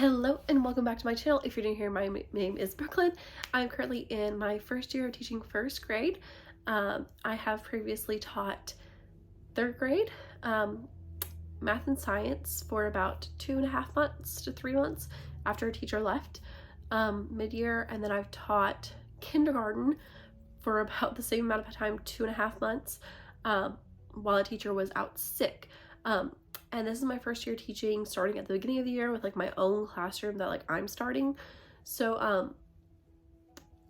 Hello and welcome back to my channel. If you're new here, my name is Brookelynne. I'm currently in my first year of teaching first grade. I have previously taught third grade math and science for about 2.5 months to 3 months after a teacher left mid-year, and then I've taught kindergarten for about the same amount of time, 2.5 months, while a teacher was out sick. And this is my first year teaching, starting at the beginning of the year with like my own classroom that I'm starting. So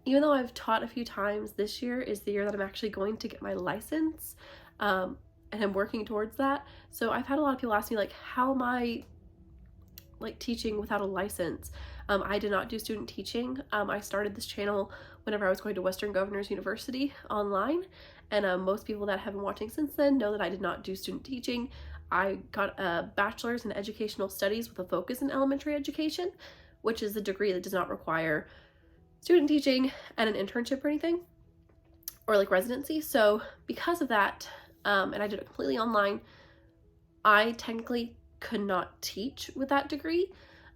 even though I've taught a few times, this year is the year that I'm actually going to get my license, and I'm working towards that. So I've had a lot of people ask me how am I teaching without a license? I did not do student teaching. I started this channel whenever I was going to Western Governors University online, and most people that have been watching since then know that I did not do student teaching. I got a bachelor's in educational studies with a focus in elementary education, which is a degree that does not require student teaching and an internship or anything, or residency. So because of that, and I did it completely online, I technically could not teach with that degree.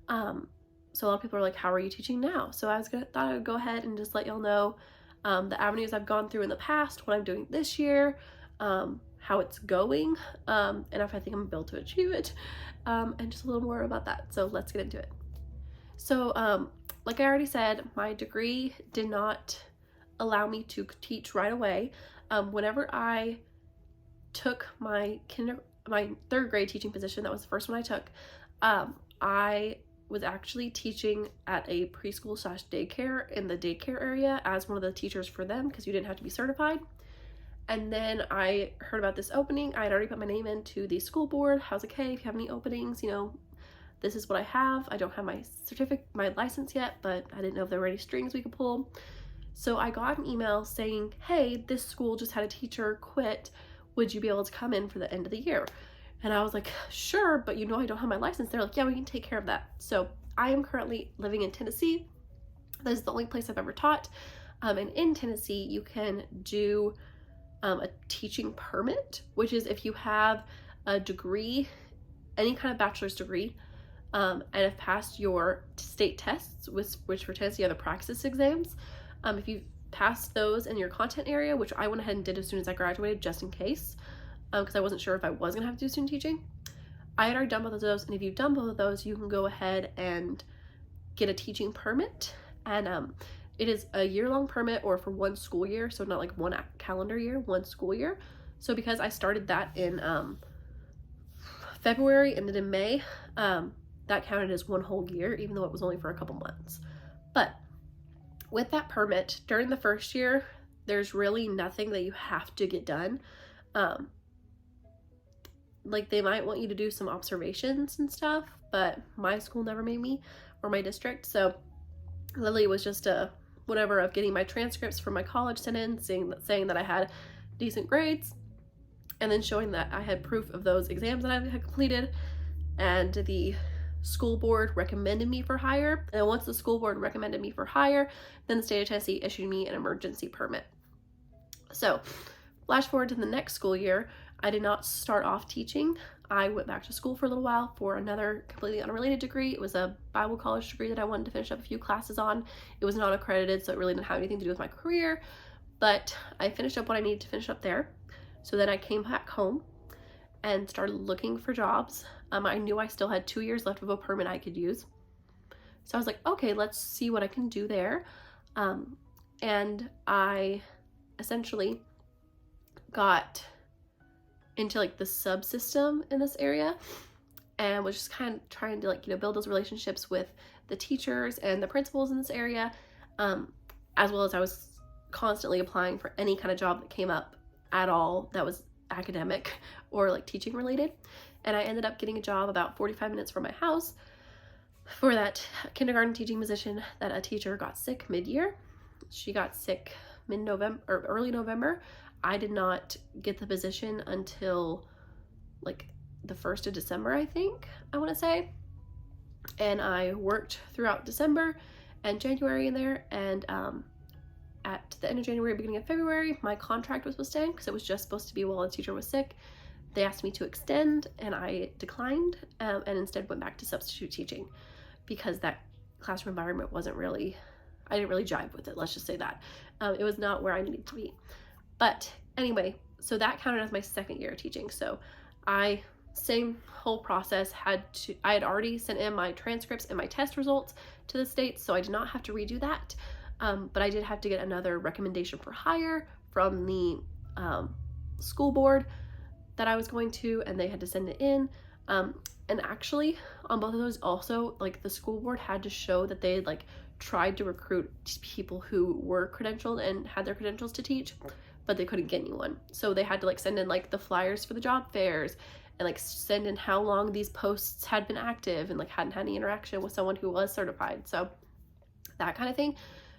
So a lot of people are like, how are you teaching now? So thought I would go ahead and just let y'all know the avenues I've gone through in the past, what I'm doing this year, how it's going, and if I think I'm able to achieve it, and just a little more about that. So let's get into it. So like I already said, my degree did not allow me to teach right away. Whenever I took my third grade teaching position, that was the first one I took, I was actually teaching at a preschool / daycare in the daycare area as one of the teachers for them, because you didn't have to be certified. And then I heard about this opening. I had already put my name into the school board. I was like, hey, if you have any openings, this is what I have. I don't have my my license yet, but I didn't know if there were any strings we could pull. So I got an email saying, hey, this school just had a teacher quit. Would you be able to come in for the end of the year? And I was like, sure, but I don't have my license. They're like, yeah, we can take care of that. So I am currently living in Tennessee. That is the only place I've ever taught. And in Tennessee, you can do a teaching permit, which is if you have a degree, any kind of bachelor's degree, and have passed your state tests, which for Tennessee are the praxis exams. If you passed those in your content area, which I went ahead and did as soon as I graduated, just in case, because I wasn't sure if I was gonna have to do student teaching. I had already done both of those, and if you've done both of those, you can go ahead and get a teaching permit, and it is a year-long permit, or for one school year, so not one calendar year, one school year. So because I started that in February, ended in May, that counted as one whole year, even though it was only for a couple months. But with that permit, during the first year, there's really nothing that you have to get done. They might want you to do some observations and stuff, but my school never made me, or my district, so literally it was just a whatever of getting my transcripts from my college sent in, saying that I had decent grades, and then showing that I had proof of those exams that I had completed, and the school board recommended me for hire. And once the school board recommended me for hire, then the state of Tennessee issued me an emergency permit. So flash forward to the next school year, I did not start off teaching. I went back to school for a little while for another completely unrelated degree. It was a Bible college degree that I wanted to finish up a few classes on. It was not accredited, so it really didn't have anything to do with my career, but I finished up what I needed to finish up there. So then I came back home and started looking for jobs. I knew I still had 2 years left of a permit I could use. So I was like, okay, let's see what I can do there. And I essentially got into the subsystem in this area, and was just kind of trying to build those relationships with the teachers and the principals in this area, as well as I was constantly applying for any kind of job that came up at all that was academic or teaching related. And I ended up getting a job about 45 minutes from my house for that kindergarten teaching position that a teacher got sick mid-year. She got sick mid-November or early November. I did not get the position until the 1st of December, I think, I want to say. And I worked throughout December and January in there, and at the end of January, beginning of February, my contract was supposed to end because it was just supposed to be while the teacher was sick. They asked me to extend, and I declined, and instead went back to substitute teaching because that classroom environment wasn't really, I didn't really jive with it, let's just say that. It was not where I needed to be. But anyway, so that counted as my second year of teaching. So same whole process, I had already sent in my transcripts and my test results to the state, so I did not have to redo that. But I did have to get another recommendation for hire from the school board that I was going to, and they had to send it in. And actually on both of those also, like, the school board had to show that they had like tried to recruit people who were credentialed and had their credentials to teach, but they couldn't get anyone. So they had to like send in like the flyers for the job fairs and like send in how long these posts had been active and like hadn't had any interaction with someone who was certified. So that kind of thing.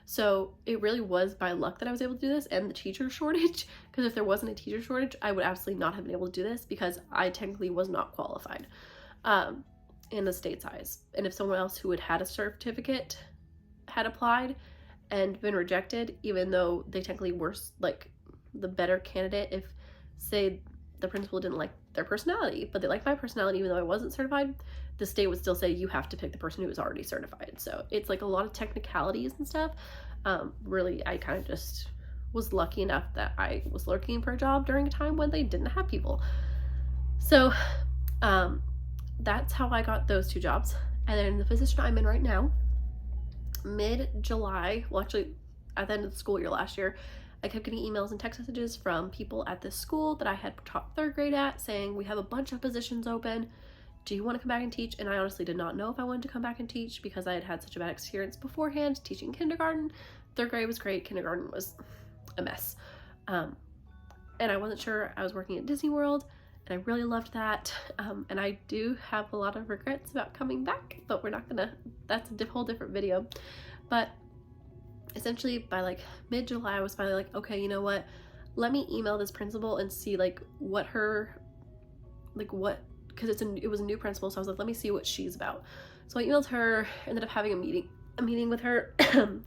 So it really was by luck that I was able to do this, and the teacher shortage, because if there wasn't a teacher shortage, I would absolutely not have been able to do this because I technically was not qualified in the state's eyes. And if someone else who had had a certificate had applied and been rejected, even though they technically were like the better candidate, if say the principal didn't like their personality, but they liked my personality even though I wasn't certified, the state would still say you have to pick the person who is already certified. So it's like a lot of technicalities and stuff. Really, I kind of just was lucky enough that I was looking for a job during a time when they didn't have people. So that's how I got those two jobs. And then the position I'm in right now, mid-July, well actually at the end of the school year last year, I kept getting emails and text messages from people at this school that I had taught third grade at saying, we have a bunch of positions open. Do you want to come back and teach? And I honestly did not know if I wanted to come back and teach because I had had such a bad experience beforehand teaching kindergarten. Third grade was great. Kindergarten was a mess. And I wasn't sure. I was working at Disney World and I really loved that. And I do have a lot of regrets about coming back, but we're not gonna, that's a whole different video. But essentially by like mid-July, I was finally like, okay, you know what? Let me email this principal and see like what her, like what, because it was a new principal, so I was like, let me see what she's about. So I emailed her, ended up having a meeting with her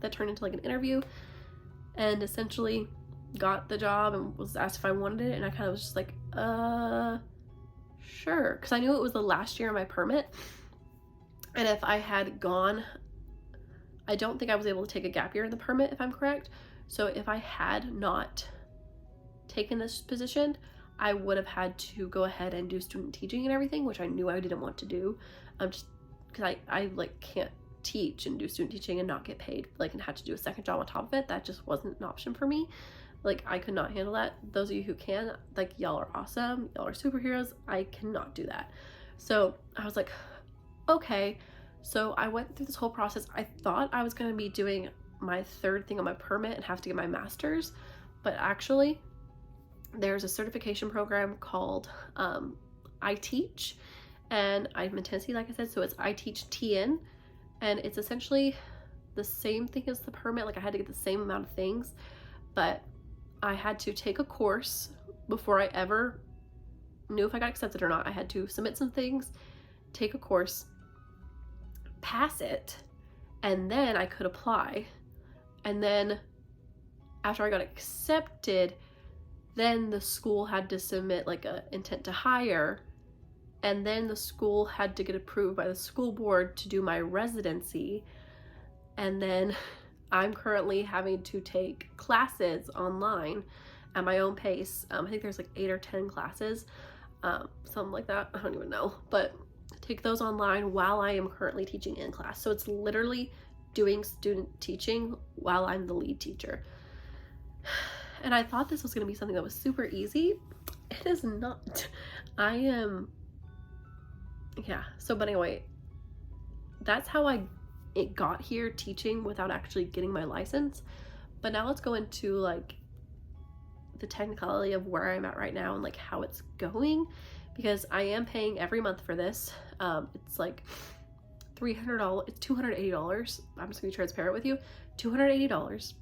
that turned into like an interview, and essentially got the job and was asked if I wanted it, and I kind of was just like, sure, because I knew it was the last year of my permit, and if I had gone, I don't think I was able to take a gap year in the permit, if I'm correct. So if I had not taken this position, I would have had to go ahead and do student teaching and everything, which I knew I didn't want to do. Just because I like can't teach and do student teaching and not get paid, like, and had to do a second job on top of it. That just wasn't an option for me. Like, I could not handle that. Those of you who can, like, y'all are awesome. Y'all are superheroes. I cannot do that. So I was like, okay. So I went through this whole process. I thought I was going to be doing my third thing on my permit and have to get my master's, but actually there's a certification program called ITeach, and I'm in Tennessee, like I said, so it's ITeachTN, and it's essentially the same thing as the permit. Like, I had to get the same amount of things, but I had to take a course before I ever knew if I got accepted or not. I had to submit some things, take a course, pass it, and then I could apply. And then after I got accepted, then the school had to submit like a intent to hire, and then the school had to get approved by the school board to do my residency. And then I'm currently having to take classes online at my own pace. I think there's like 8 or 10 classes, something like that. I don't even know, but take those online while I am currently teaching in class. So it's literally doing student teaching while I'm the lead teacher. And I thought this was going to be something that was super easy. It is not. So, but anyway, that's how it got here, teaching without actually getting my license. But now let's go into like the technicality of where I'm at right now and like how it's going, because I am paying every month for this. It's like $300, it's $280. I'm just gonna be transparent with you. $280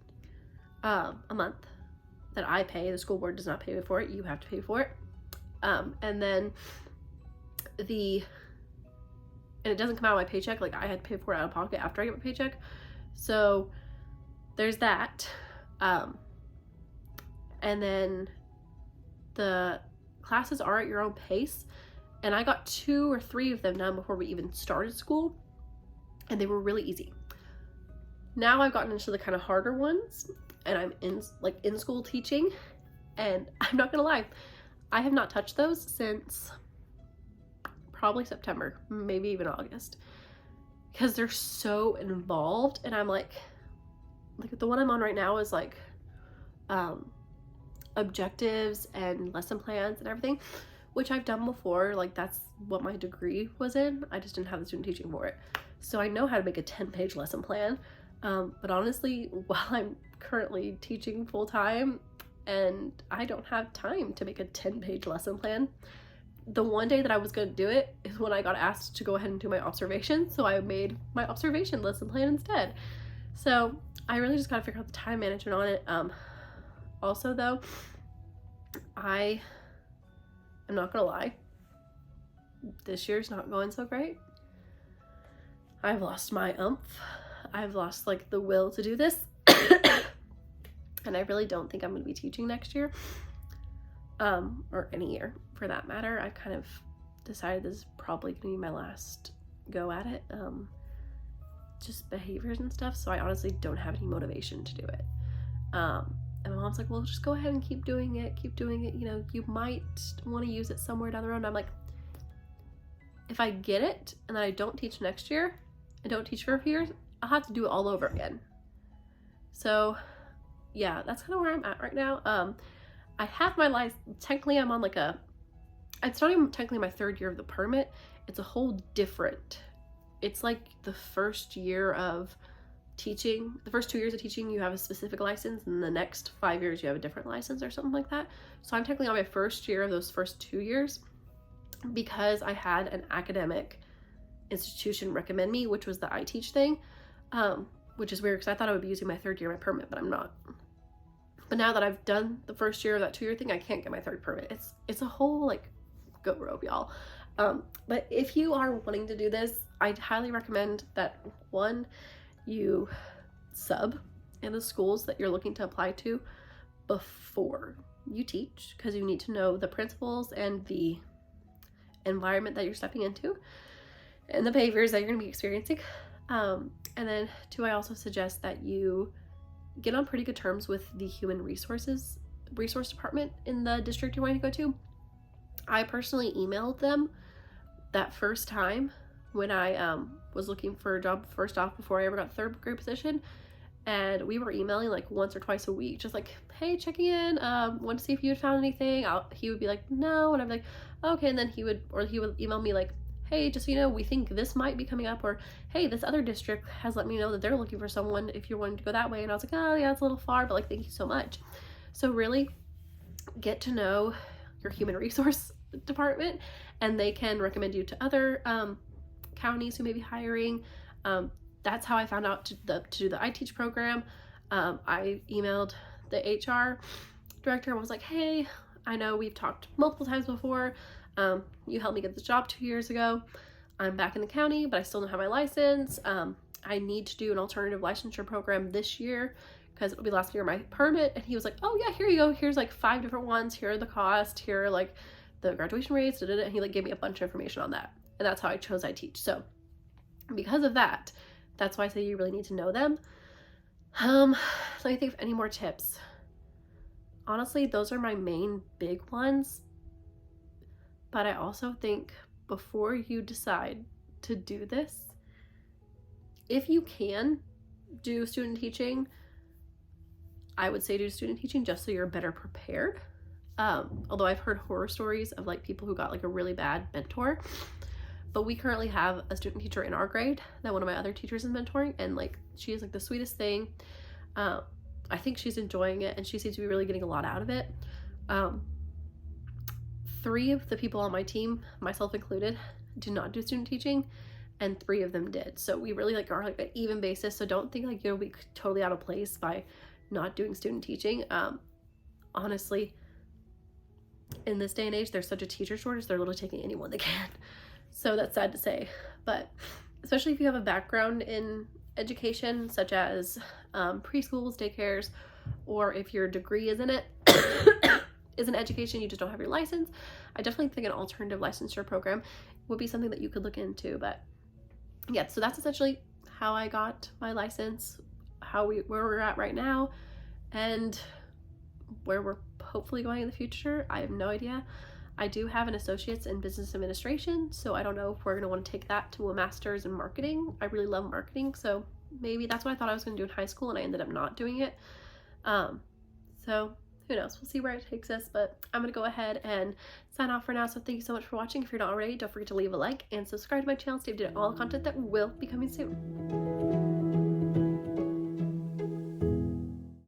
a month that I pay. The school board does not pay for it. You have to pay for it. And then and it doesn't come out of my paycheck. Like, I had to pay for it out of pocket after I get my paycheck. So there's that. And then the classes are at your own pace. And I got 2 or 3 of them done before we even started school. and they were really easy. Now I've gotten into the kind of harder ones, and I'm in school teaching, and I'm not gonna lie, I have not touched those since probably September, maybe even August, because they're so involved. And I'm like the one I'm on right now is like objectives and lesson plans and everything, which I've done before. Like, that's what my degree was in. I just didn't have the student teaching for it. So I know how to make a 10-page lesson plan. But honestly, while I'm currently teaching full-time and I don't have time to make a 10-page lesson plan, the one day that I was going to do it is when I got asked to go ahead and do my observation. So I made my observation lesson plan instead. So I really just got to figure out the time management on it. Also though, I am not gonna lie, this year's not going so great. I've lost my oomph. I've lost like the will to do this. And I really don't think I'm gonna be teaching next year, or any year for that matter. I kind of decided this is probably gonna be my last go at it. Just behaviors and stuff, so I honestly don't have any motivation to do it. And my mom's like, well, just go ahead and keep doing it, you know, you might want to use it somewhere down the road. And I'm like, if I get it and then I don't teach next year and don't teach for a few years, I'll have to do it all over again. So yeah, that's kind of where I'm at right now. I have my license. Technically I'm on like it's not even technically my 3rd year of the permit. It's a whole different, it's like the first year of teaching. The first 2 years of teaching you have a specific license, and the next 5 years you have a different license or something like that. So I'm technically on my first year of those first 2 years because I had an academic institution recommend me, which was the ITeach thing, which is weird because I thought I would be using my 3rd year of my permit, but I'm not. But now that I've done the first year of that 2-year thing, I can't get my 3rd permit. It's a whole like go rope, y'all. But if you are wanting to do this, I highly recommend that one, you sub in the schools that you're looking to apply to before you teach, because you need to know the principles and the environment that you're stepping into and the behaviors that you're going to be experiencing. And then 2, I also suggest that you get on pretty good terms with the human resource department in the district you're wanting to go to. I personally emailed them that first time when I was looking for a job first off before I ever got the 3rd grade position, and we were emailing like once or twice a week, just like, hey, checking in, want to see if you had found anything. He would be like, no, and I'm like, okay, and then he would email me like, hey, just so you know, we think this might be coming up, or hey, this other district has let me know that they're looking for someone if you're wanting to go that way. And I was like, oh yeah, it's a little far, but like, thank you so much. So really get to know your human resource department, and they can recommend you to other counties who may be hiring. That's how I found out to do the ITeach program. I emailed the HR director and was like, hey, I know we've talked multiple times before. You helped me get this job 2 years ago. I'm back in the county, but I still don't have my license. I need to do an alternative licensure program this year because it'll be the last year of my permit. And he was like, oh yeah, here you go. Here's like 5 different ones. Here are the cost. Here are like the graduation rates. And he like gave me a bunch of information on that. And that's how I chose ITeach. So because of that, that's why I say you really need to know them. Let me think of any more tips. Honestly, those are my main big ones. But I also think before you decide to do this, if you can do student teaching, I would say do student teaching just so you're better prepared. Although I've heard horror stories of like people who got like a really bad mentor. But we currently have a student teacher in our grade that one of my other teachers is mentoring, and like she is like the sweetest thing. I think she's enjoying it, and she seems to be really getting a lot out of it. 3 of the people on my team, myself included, did not do student teaching, and 3 of them did. So we really like are like an even basis. So don't think like you'll be totally out of place by not doing student teaching. Honestly, in this day and age, there's such a teacher shortage, they're literally taking anyone they can. So that's sad to say, but especially if you have a background in education, such as preschools, daycares, or if your degree is in it, is in education, you just don't have your license, I definitely think an alternative licensure program would be something that you could look into. But yeah, so that's essentially how I got my license, where we're at right now, and where we're hopefully going in the future. I have no idea. I do have an associate's in business administration, so I don't know if we're going to want to take that to a master's in marketing. I really love marketing, so maybe that's what I thought I was going to do in high school, and I ended up not doing it. So who knows? We'll see where it takes us, but I'm going to go ahead and sign off for now. So thank you so much for watching. If you're not already, don't forget to leave a like and subscribe to my channel to stay updated on all the content that will be coming soon.